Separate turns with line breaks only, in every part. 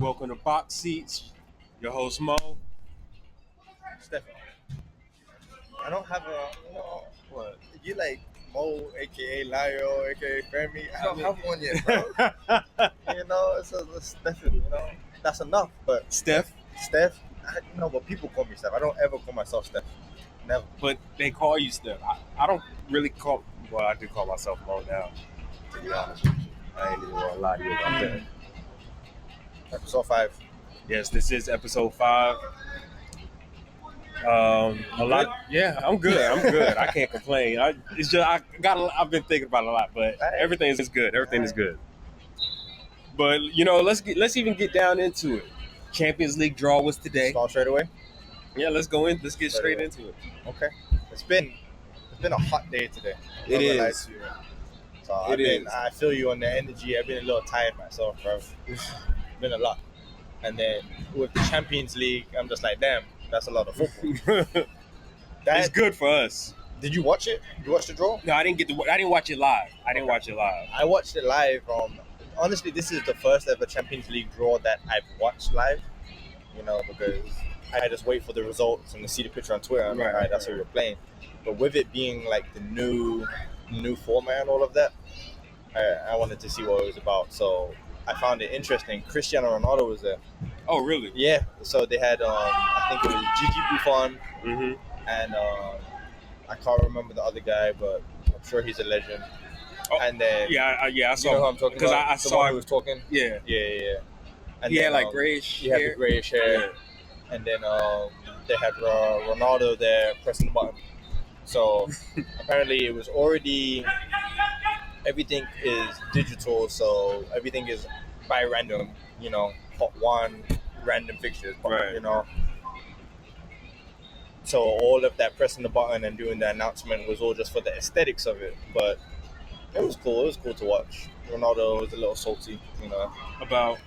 Welcome to Boxseats. Your host Mo.
Stefan. I don't have a, what? You like Mo, aka Lio, aka Fermi. I don't have one yet, bro. It's Stefan, that's enough. But
Steph.
But people call me Steph. I don't ever call myself Steph. Never.
But they call you Steph. I don't really call, well, I do call myself Mo now, to be honest with you. I ain't even gonna lie to you about that.
Episode 5.
Yes, this is episode 5. A lot. Yeah, I'm good. I can't complain. I've been thinking about it a lot, but everything is good. Everything is good. But let's even get down into it. Champions League draw was today.
Start straight away.
Yeah, let's go in. Let's get straight into it.
Okay. It's been a hot day today.
It is.
So I feel you on the energy. I've been a little tired myself, bro. It's been a lot. And then with the Champions League, I'm just like, damn, that's a lot of football.
It's good for us.
Did you watch it? You watch the draw?
No, I didn't watch it live. I
watched it live. Honestly, this is the first ever Champions League draw that I've watched live. Because I just wait for the results and to see the picture on Twitter. I'm like, all right, that's what we're playing. But with it being like the new format and all of that, I wanted to see what it was about. So I found it interesting. Cristiano Ronaldo was there.
Oh, really?
Yeah. So they had, I think it was Gigi Buffon, and I can't remember the other guy, but I'm sure he's a legend.
Oh,
and then
I saw.
You know who I'm talking about?
Because I
the
saw
one
him.
who was talking.
Yeah.
And
he
then,
had like grayish hair.
He had the grayish hair. Yeah. And then they had Ronaldo there pressing the button. So apparently it was already, everything is digital, so everything is by random, hot one, random fixtures,
right.
So all of that pressing the button and doing the announcement was all just for the aesthetics of it, but it was cool. It was cool to watch. Ronaldo was a little salty,
about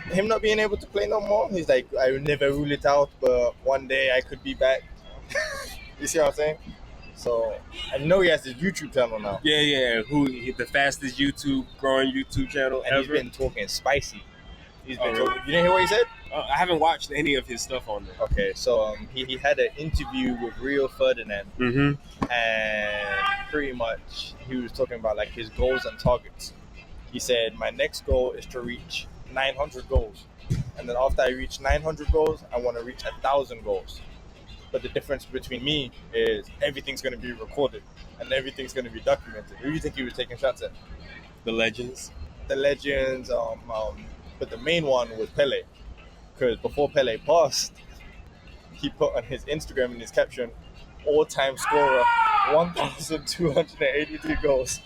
him not being able to play no more. He's like, I will never rule it out, but one day I could be back. You see what I'm saying? So I know he has his YouTube channel now.
Yeah. The fastest growing YouTube channel
and
ever.
He's been talking spicy. He's been talking. You didn't hear what he said?
I haven't watched any of his stuff on there.
Okay, so he had an interview with Rio Ferdinand, and pretty much he was talking about like his goals and targets. He said, my next goal is to reach 900 goals, and then after I reach 900 goals, I want to reach 1,000 goals. But the difference between me is everything's going to be recorded and everything's going to be documented. Who do you think he was taking shots at?
The legends.
But the main one was Pele. Because before Pele passed, he put on his Instagram in his caption, all-time scorer, 1,283 goals.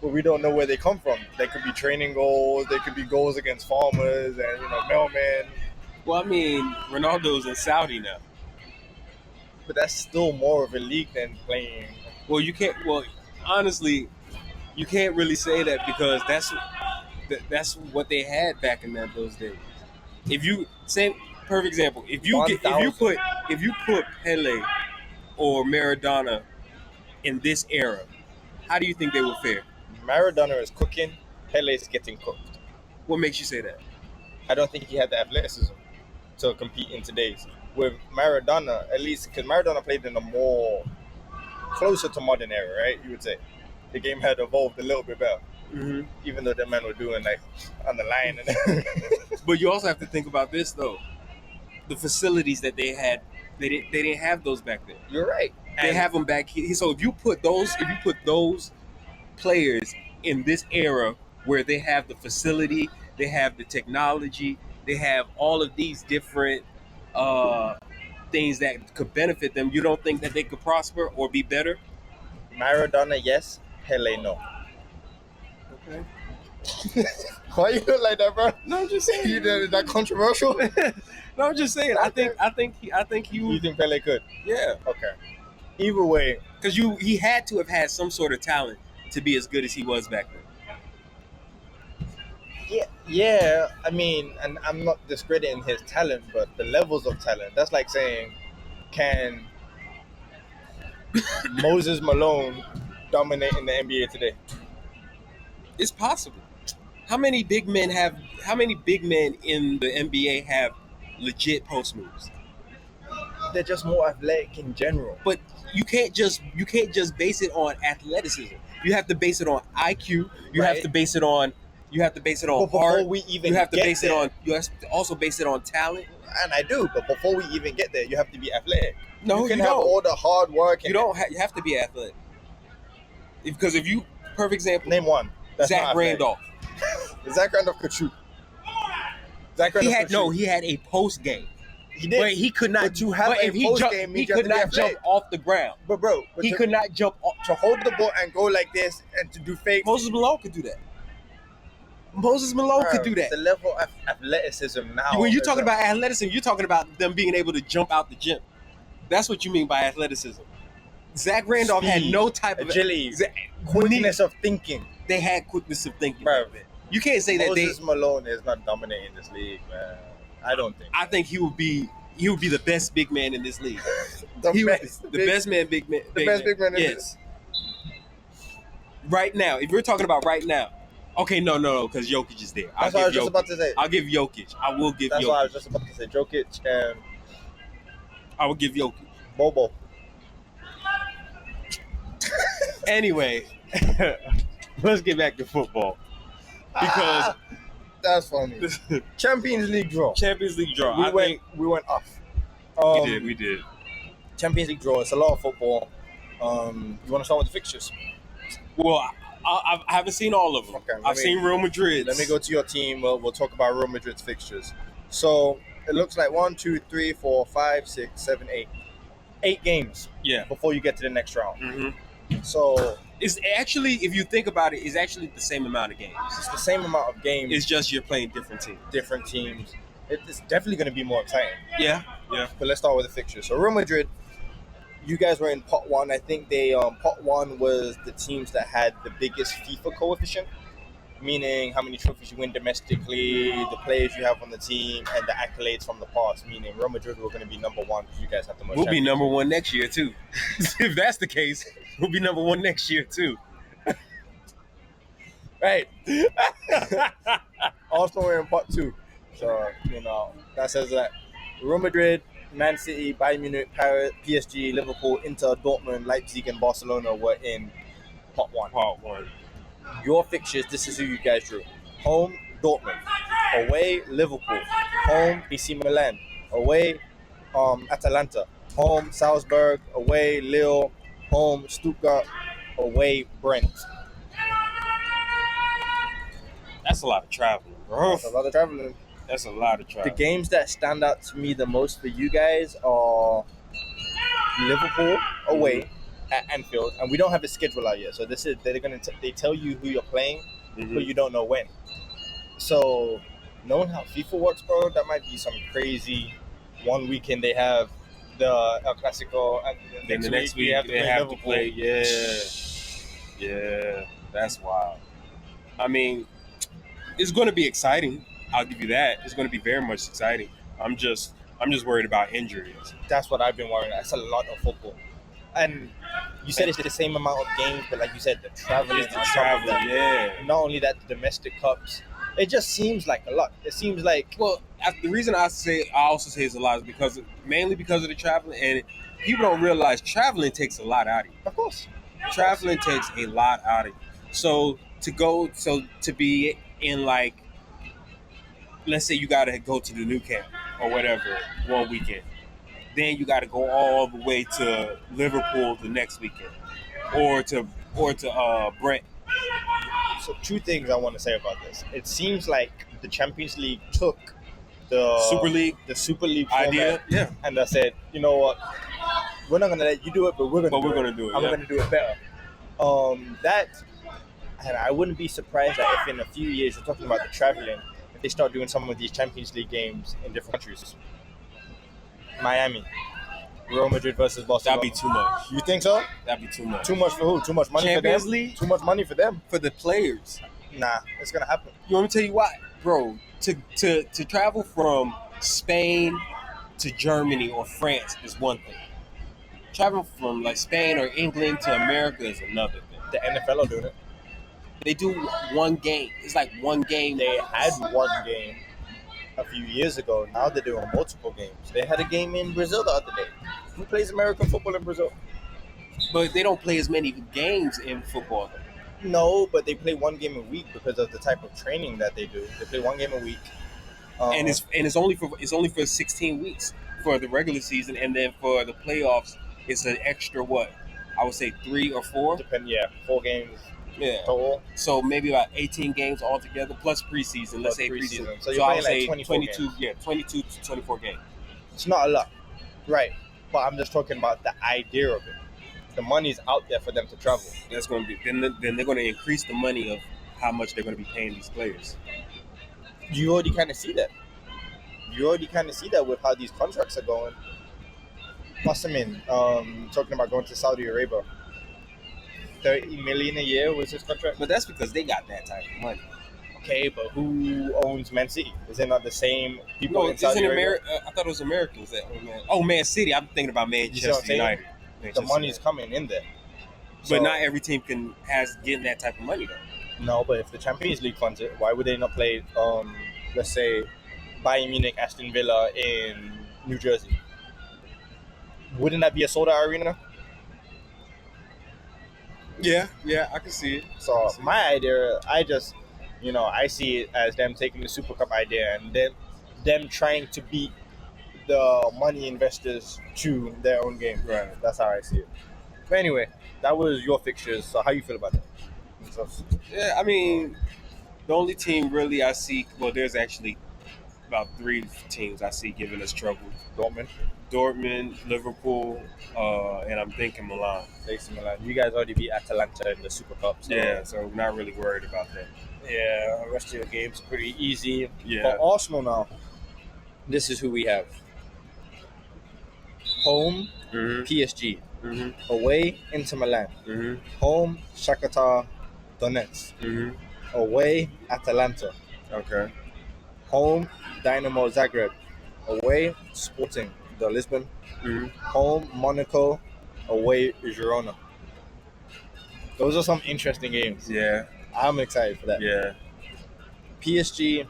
But we don't know where they come from. They could be training goals, they could be goals against farmers and, mailmen.
Well, I mean, Ronaldo's in Saudi now.
But that's still more of a league than playing.
Well, honestly, you can't really say that because that's what they had back in those days. Perfect example, if you put Pele or Maradona in this era, how do you think they will fare?
Maradona is cooking, Pele is getting cooked.
What makes you say that?
I don't think he had the athleticism to compete in today's. With Maradona, at least, because Maradona played in a more closer to modern era, right? You would say the game had evolved a little bit better, even though the men were doing like on the line.
But you also have to think about this though: the facilities that they had, they didn't have those back then.
You're right.
They have them back here. So if you put those players in this era where they have the facility, they have the technology, they have all of these different things that could benefit them, you don't think that they could prosper or be better?
Maradona, yes. Pele, no.
Okay.
Why you look like that, bro?
No, I'm just saying.
Is that controversial?
No, I'm just saying.
Okay.
I think you.
You think Pele could?
Yeah.
Okay. Either way,
because he had to have had some sort of talent to be as good as he was back then.
Yeah. I mean, and I'm not discrediting his talent, but the levels of talent. That's like saying, can Moses Malone dominate in the NBA today?
It's possible. How many big men in the NBA have legit post moves?
They're just more athletic in general.
But you can't just base it on athleticism. You have to base it on IQ. You have
Right.
to base it on
But before
heart.
we even
You have to
get
base
there,
it on. You have to also base it on talent.
and I do. But before we even get there, you have to be athletic.
No,
you can
you
have
don't.
all the hard work.
You don't. You have to be athletic. Because if you, perfect example,
Name one. That's
Zach
not athletic.
Randolph.
Zach Randolph could shoot. Zach
He
Randolph
had
could shoot.
he had a post game.
He did.
But he could not.
But to have
but
a
if he
post
jumped,
game
he
means you have
could
to be
not jump
athletic.
off the ground.
But bro,
He could not jump off.
to hold the ball and go like this and to do fake.
Moses Malone could do that. Moses Malone could do that.
The level of athleticism now.
When you're
is
talking
a-
about athleticism, you're talking about them being able to jump out the gym. That's what you mean by athleticism. Zach Randolph had
Speed,
no type of
agility, quickness of thinking.
They had quickness of thinking.
Bro,
You can't say that
Moses Malone is not dominating this league, man. I don't think.
I think he would be the best big man in this league.
The
He would-
best,
the best man, big man.
the best big man in
Yes.
this.
Right now, if we're talking about right now, okay, no, because Jokic is there.
That's what I was just about to say.
I'll give Jokic. I will give
That's
Jokic.
what I was just about to say. Jokic and
I will give Jokic.
Bobo.
Anyway, let's get back to football because
That's funny. Champions League draw.
Champions League draw.
We went off.
We did.
Champions League draw. It's a lot of football. You want to start with the fixtures?
Well, I haven't seen all of them.
Okay,
I've seen Real Madrid.
Let me go to your team. We'll talk about Real Madrid's fixtures. So it looks like 1, 2, 3, 4, 5, 6, 7, 8. 8 games
Yeah.
before you get to the next round.
Mm-hmm.
So
It's actually, if you think about it, it's actually the same amount of games.
it's the same amount of games,
It's just you're playing different teams.
different teams. It's definitely going to be more exciting.
Yeah.
But let's start with the fixtures. So Real Madrid, you guys were in pot 1. I think they pot 1 was the teams that had the biggest FIFA coefficient, meaning how many trophies you win domestically, the players you have on the team, and the accolades from the past. Meaning Real Madrid were going to be number 1 because you guys have the most.
We'll be
champions.
number one next year too. If that's the case, we'll be number one next year too.
Right. Arsenal were in pot 2. So, that says that Real Madrid, Man City, Bayern Munich, Paris, PSG, Liverpool, Inter, Dortmund, Leipzig, and Barcelona were in pot 1.
Part one.
Your fixtures, this is who you guys drew. Home, Dortmund. Away, Liverpool. Home, AC Milan. Away, Atalanta. Home, Salzburg. Away, Lille. Home, Stuttgart. Away, Brent.
That's a lot of traveling, bro.
That's a lot of traveling.
That's a lot of
The
traveling.
games that stand out to me the most for you guys are Liverpool away at Anfield, and we don't have a schedule out yet. So they tell you who you're playing,
Mhm.
but you don't know when. So knowing how FIFA works, bro, that might be some crazy. One weekend they have the El Clasico, and
Then the next week they have to play. Yeah, that's wild. I mean, it's going to be exciting. I'll give you that. It's going to be very much exciting. I'm just worried about injuries.
That's what I've been worrying. That's a lot of football. And you said it's the same amount of games, but like you said, the traveling.
It's the traveling, yeah.
Not only that, the domestic cups. It just seems like a lot. It seems like
The reason I also say it's a lot is mainly because of the traveling, and people don't realize traveling takes a lot out of you.
of course.
Traveling takes a lot out of you. So to be in, like, let's say you got to go to the new camp or whatever one weekend, then you got to go all the way to Liverpool the next weekend, or to Brent.
So 2 things I want to say about this. It seems like the Champions League took the
Super League
Super League
idea,
format,
yeah.
and I said, you know what? We're not gonna let you do it, but we're gonna do it. I'm
yeah.
gonna do it better. And I wouldn't be surprised that if in a few years you're talking about the traveling, if they start doing some of these Champions League games in different countries. Miami, Real Madrid versus Barcelona.
That'd be too much.
You think so?
That'd be too much.
Too much for who? Too much money
Champions
for them?
League?
Too much money for them?
For the players.
Nah, it's gonna happen.
You want me to tell you why? Bro, to travel from Spain to Germany or France is one thing. Traveling from like Spain or England to America is another thing.
The NFL are doing it.
They do one game. It's like one game.
They had one game a few years ago. Now they're doing multiple games. They had a game in Brazil the other day. Who plays American football in Brazil?
But they don't play as many games in football.
No, but they play one game a week because of the type of training that they do. They play one game a week.
And it's only for 16 weeks for the regular season, and then for the playoffs, it's an extra what? I would say 3 or 4.
4 games
Yeah.
total.
So maybe about 18 games altogether, plus preseason. Let's say preseason.
So you're
I
playing
would say
24
22.
games.
Yeah, 22 to 24 games.
It's not a lot, right? But I'm just talking about the idea of it. The money's out there for them to travel.
That's going to be then they're going to increase the money of how much they're going to be paying these players.
You already kind of see that. You already kind of see that with how these contracts are going. Wasserman, talking about going to Saudi Arabia. 30 million a year was his contract.
But that's because they got that type of money.
Okay, but who owns Man City? Is it not the same people in Saudi Arabia?
I thought it was Americans that own Man. Oh, Man City. I'm thinking about Manchester United.
The money's coming in there.
But not every team has getting that type of money though.
No, but if the Champions League funds it, why would they not play, let's say, Bayern Munich, Aston Villa in New Jersey? Wouldn't that be a sold out arena?
Yeah, I can see it.
So my idea, I see it as them taking the Super Cup idea and them trying to beat the money investors to their own game.
Right.
That's how I see it. But anyway, that was your fixtures. So how you feel about that?
Yeah, I mean, the only team really I see, well, there's actually about 3 teams I see giving us trouble. Dortmund, Liverpool, and I'm thinking Milan.
Milan. You guys already beat Atalanta in the Super Cup. So.
Yeah, so we're not really worried about that.
Yeah, the rest of your games are pretty easy.
Yeah.
For Arsenal now, this is who we have. Home, PSG. Away, Inter Milan. Home, Shakhtar Donetsk. Away, Atalanta.
Okay.
Home, Dynamo Zagreb. Away, Sporting de Lisbon. Home, Monaco. Away, Girona. Those are some interesting games.
Yeah.
I'm excited for that.
Yeah.
PSG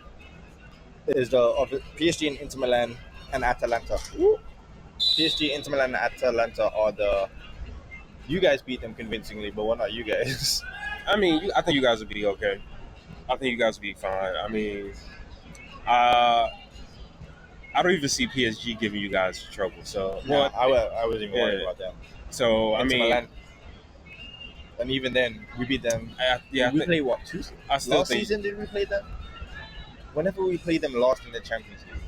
is PSG and Inter Milan and Atalanta. PSG, Inter Milan, and Atalanta are you guys beat them convincingly, but what not you guys?
I mean, I think you guys will be okay. I think you guys will be fine. I mean, I don't even see PSG giving you guys trouble. So
I wasn't even worried about them.
So
Inter Milan, and even then we beat them. We played what Tuesday? Last season did we play them? Whenever we played them, lost in the Champions League.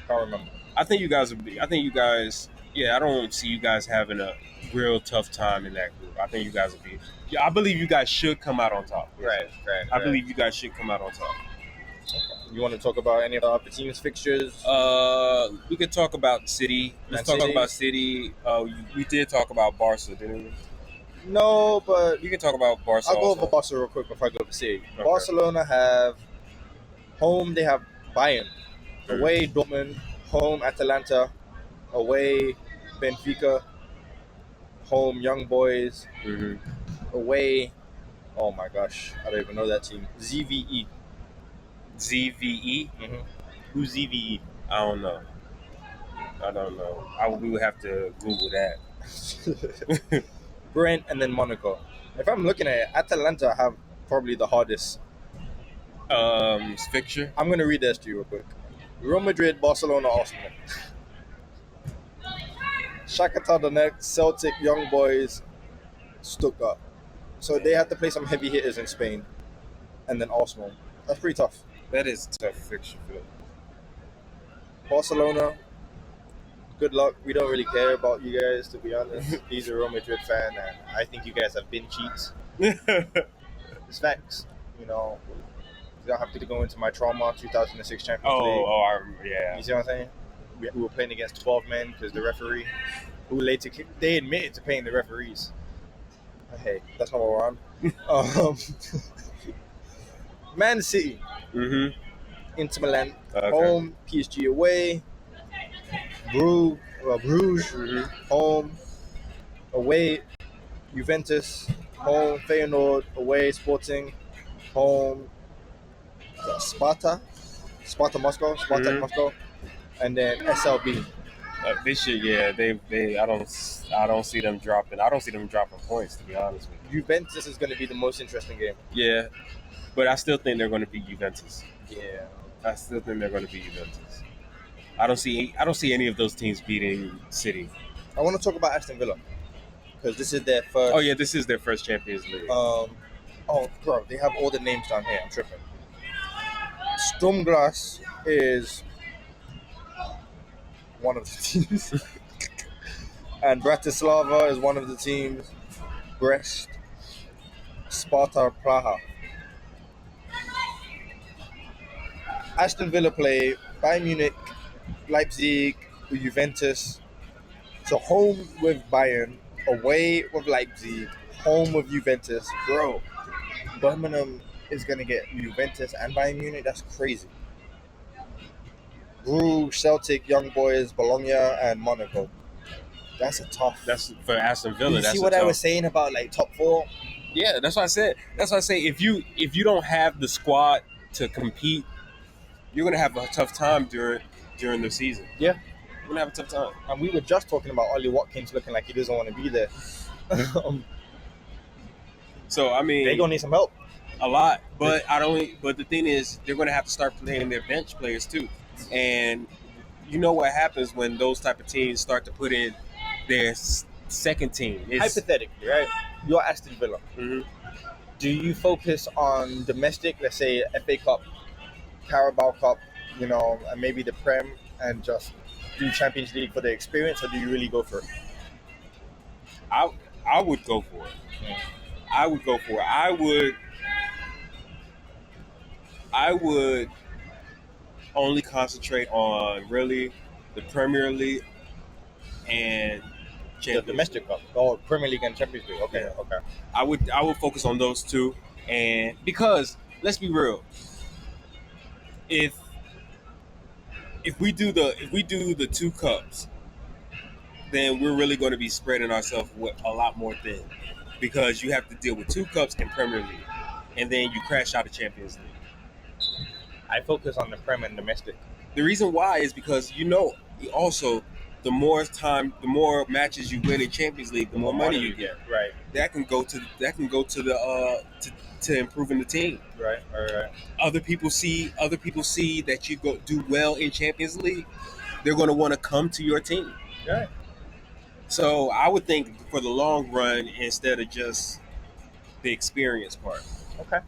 Can't remember.
I think you guys will be. I think you guys. Yeah, I don't see you guys having a real tough time in that group. I think you guys will be. Yeah, I believe you guys should come out on top.
Right.
I believe you guys should come out on top.
Okay. You want to talk about any of the other teams' fixtures?
We could talk about City. Let's talk about City. We did talk about Barca, didn't we?
No, but
we can talk about Barca.
I'll go over Barca real quick before I go to City.
Okay.
Barcelona have home. They have Bayern. Away, Dortmund. Home, Atalanta. Away, Benfica. Home, Young Boys. Away, oh my gosh, I don't even know that team. ZVE.
ZVE?
Who's ZVE?
I don't know. We would have to Google that.
Brent and then Monaco. If I'm looking at it, Atalanta have probably the hardest
fixture.
I'm going to read this to you real quick. Real Madrid, Barcelona, Arsenal. Shakhtar Donetsk, Celtic, Young Boys, Stuttgart. So they have to play some heavy hitters in Spain. And then Arsenal. That's pretty tough.
That is a tough fixture for them.
Barcelona, good luck. We don't really care about you guys, to be honest. He's a Real Madrid fan, and I think you guys have been cheats. It's facts. You know, you don't have to go into my trauma, 2006 Champions League.
Yeah.
You see what I'm saying? We were playing against 12 men because the referee, who later they admitted to paying the referees. Hey, that's not what we're on. Man City, Inter Milan, home, PSG away, Bruges, home, away, Juventus, home, Feyenoord, away, Sporting, home Sparta Moscow, Spartak Moscow, and then SLB.
This year, I don't see them dropping. I don't see them dropping points, to be honest with you.
Juventus is going to be the most interesting game.
Yeah, but I still think they're going to beat Juventus.
Yeah,
I still think they're going to beat Juventus. I don't see any of those teams beating City.
I want to talk about Aston Villa because this is their first.
Oh yeah, this is their first Champions League.
Oh, bro, they have all the names down here. I'm tripping. Stormglass is one of the teams, and Bratislava is one of the teams. Brest, Sparta Praha. Aston Villa play Bayern Munich, Leipzig, Juventus. So home with Bayern, away with Leipzig, home with Juventus. Bro, Birmingham is going to get Juventus and Bayern Munich. That's crazy. Bruges, Celtic, Young Boys, Bologna, and Monaco. That's a tough.
That's for Aston Villa.
You see what I was saying about like top four?
Yeah, that's what I said. That's what I say. If you don't have the squad to compete, you're gonna have a tough time during the season.
Yeah,
you're gonna have a tough time.
And we were just talking about Ollie Watkins looking like he doesn't want to be there.
So I mean,
they're gonna need some help.
A lot, but But the thing is, they're gonna have to start playing their bench players too, and you know what happens when those type of teams start to put in their second team.
Hypothetically, right? You're Aston Villa.
Mm-hmm.
Do you focus on domestic, let's say FA Cup, Carabao Cup, and maybe the Prem, and just do Champions League for the experience, or do you really go for it?
I would go for it.
Yeah.
I would go for it. I would only concentrate on really the Premier League and
the domestic cup, or Premier League and Champions League. Okay, yeah. Okay.
I would focus on those two, and because let's be real, if we do the two cups, then we're really going to be spreading ourselves a lot more thin, because you have to deal with two cups and Premier League, and then you crash out of Champions League.
I focus on the Prem and domestic. The
reason why is because also the more matches you win in Champions League, the more money you get.
Right.
That can go to to improving the team.
Right.
Other people see that you do well in Champions League, they're going to want to come to your team.
Right.
So I would think for the long run, instead of just the experience part.
Okay.